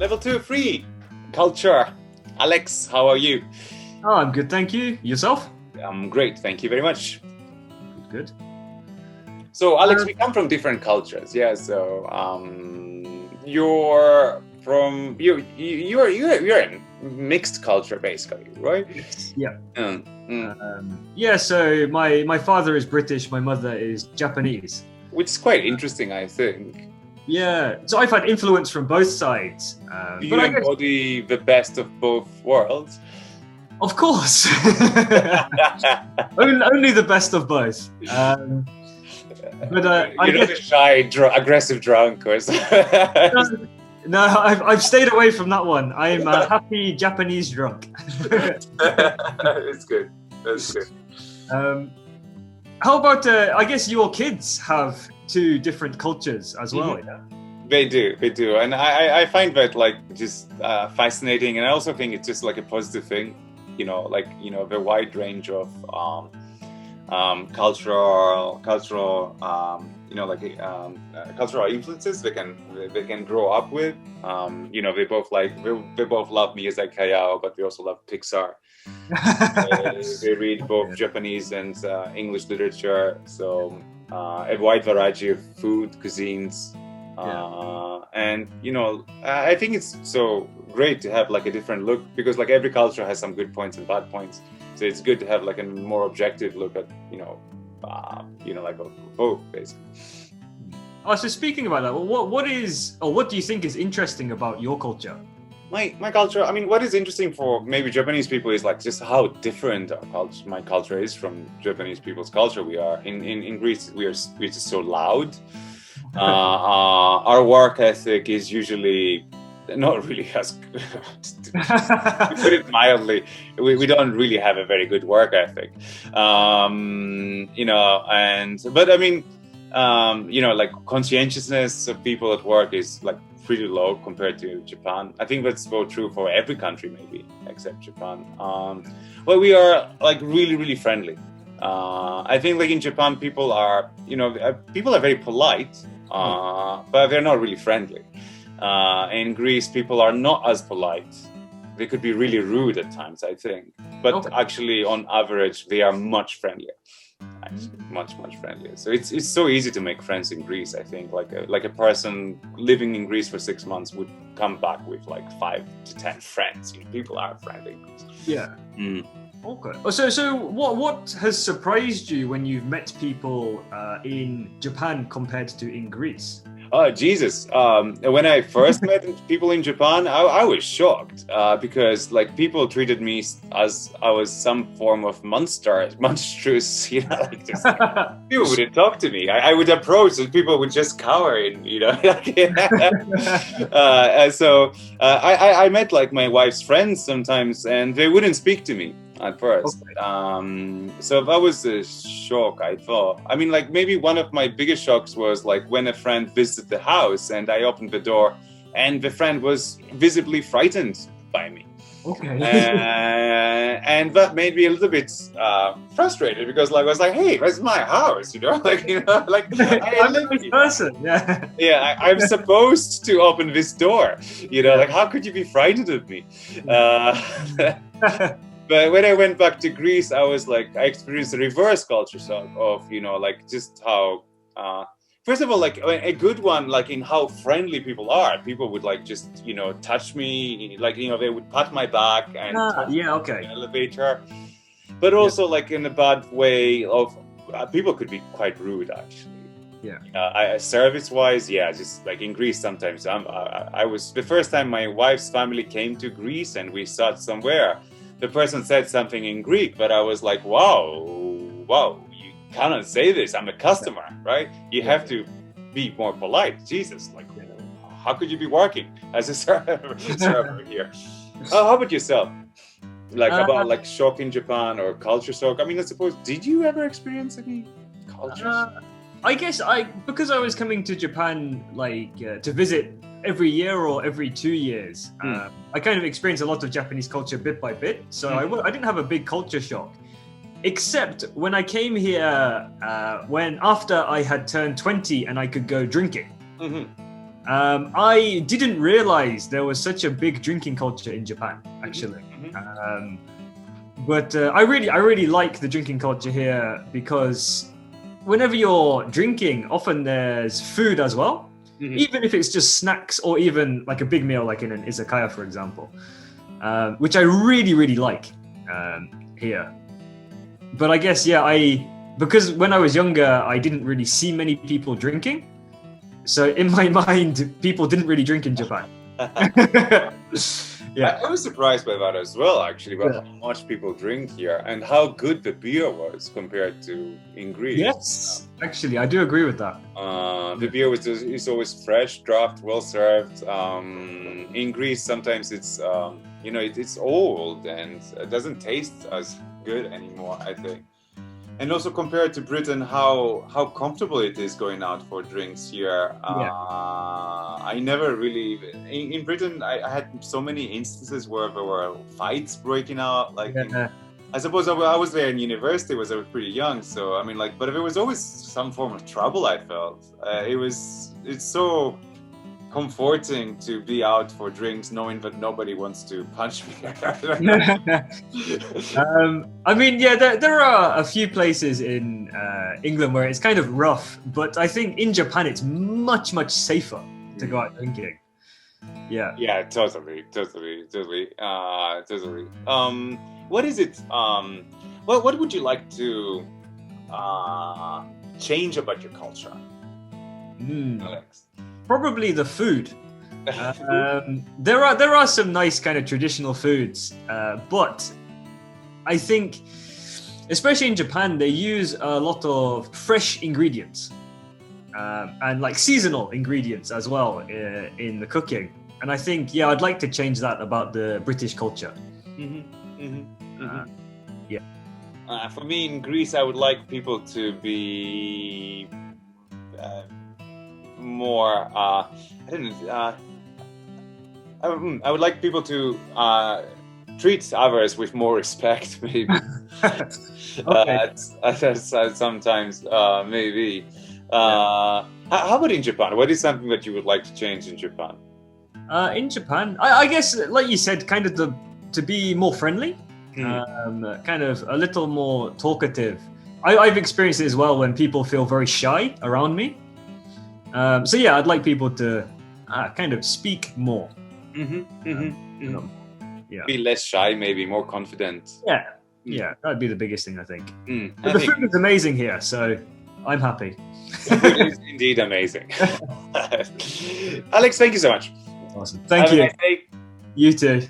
Level 2, free culture. Alex, how are you? Oh, I'm good, thank you. Yourself? I'm great, thank you very much. Good. So, Alex, we come from different cultures, yeah. So, you're from you're in mixed culture, basically, right? Yeah. Mm. Yeah. So my father is British, my mother is Japanese. Which is quite interesting, I think. Yeah. So I've had influence from both sides. Do you But I guess, embody the best of both worlds? of course, only the best of both. But You're not a shy, aggressive drunk or something. No, I've stayed away from that one. I'm a happy Japanese drunk. It's good. That's good. How about, I guess your kids have two different cultures as well, yeah? They do. And I find that like just fascinating. And I also think it's just like a positive thing, the wide range of cultural influences they can grow up with. They both love Miyazaki Hayao, but they also love Pixar. They read both Japanese and English literature, so a wide variety of food cuisines. And I think it's so great to have like a different look, because like every culture has some good points and bad points. So it's good to have like a more objective look at like both basically. Oh, so speaking about that, what do you think is interesting about your culture? My culture, I mean, what is interesting for maybe Japanese people is like just how different my culture is from Japanese people's culture. We are in Greece, we're just so loud. Our work ethic is usually not really as good. To put it mildly, we don't really have a very good work ethic. But I mean, like conscientiousness of people at work is like pretty low compared to Japan. I think that's both true for every country, maybe except Japan. Well, we are like really, really friendly. I think like in Japan, people are very polite, but they're not really friendly. In Greece, people are not as polite. They could be really rude at times, I think. But actually, on average, they are much friendlier. Actually, much friendlier. So it's so easy to make friends in Greece. I think like a person living in Greece for 6 months would come back with like 5 to 10 friends. People are friendly. Yeah. Okay. So what has surprised you when you've met people in Japan compared to in Greece? Oh, Jesus. When I first met people in Japan, I was shocked because like people treated me as I was some form of monstrous, just people wouldn't talk to me. I would approach and people would just cower and, so I met like my wife's friends sometimes and they wouldn't speak to me at first. So that was a shock, I thought. I mean, like maybe one of my biggest shocks was like when a friend visited the house and I opened the door and the friend was visibly frightened by me. And that made me a little bit frustrated because like I was like, hey, that's my house, I'm this person. Yeah, I'm supposed to open this door. Like how could you be frightened of me? But when I went back to Greece, I experienced a reverse culture shock of, like just how, first of all, like a good one, like in how friendly people are. People would like just, touch me, like, they would pat my back and touch me in the elevator. But also like in a bad way of, people could be quite rude actually. Service-wise, just like in Greece sometimes. I was, the first time my wife's family came to Greece and we sat somewhere, the person said something in Greek, but I was like, wow, you cannot say this. I'm a customer, right? You have to be more polite. Jesus, like, how could you be working as a server here? How about yourself? Like about like shock in Japan or culture shock? I mean, I suppose, did you ever experience any culture? I guess because I was coming to Japan like to visit every year or every 2 years, I kind of experienced a lot of Japanese culture bit by bit. So I didn't have a big culture shock, except when I came here, after I had turned 20 and I could go drinking. I didn't realize there was such a big drinking culture in Japan, actually. But I really like the drinking culture here because whenever you're drinking, often there's food as well, even if it's just snacks or even like a big meal, like in an izakaya, for example, which I really like here. But I guess, because when I was younger, I didn't really see many people drinking. So in my mind, people didn't really drink in Japan. I was surprised by that as well, actually, about how much people drink here and how good the beer was compared to in Greece. Yes, actually, I do agree with that. The beer is always fresh, draft, well served. In Greece, sometimes it's it's old and it doesn't taste as good anymore, I think. And also compared to Britain, how comfortable it is going out for drinks here. I never really in Britain. I had so many instances where there were fights breaking out. I suppose I was there in university. I was pretty young, so I mean, but there was always some form of trouble. I felt it's so comforting to be out for drinks knowing that nobody wants to punch me. I mean, there are a few places in England where it's kind of rough, but I think in Japan it's much safer to go out drinking. Yeah, totally. What is it? What would you like to change about your culture, Alex? Probably the food. There are some nice kind of traditional foods, but I think, especially in Japan, they use a lot of fresh ingredients and like seasonal ingredients as well in the cooking. And I think, I'd like to change that about the British culture. For me, in Greece, I would like people to be more. I would like people to treat others with more respect, maybe. Sometimes, maybe. How about in Japan? What is something that you would like to change in Japan? In Japan, I guess, like you said, kind of to be more friendly, kind of a little more talkative. I've experienced it as well when people feel very shy around me. I'd like people to kind of speak more. Be less shy, maybe more confident. Yeah, that'd be the biggest thing, I think. But the food is amazing here, so I'm happy. It is indeed amazing. Alex, thank you so much. Awesome. Thank you. Have a nice day. You too.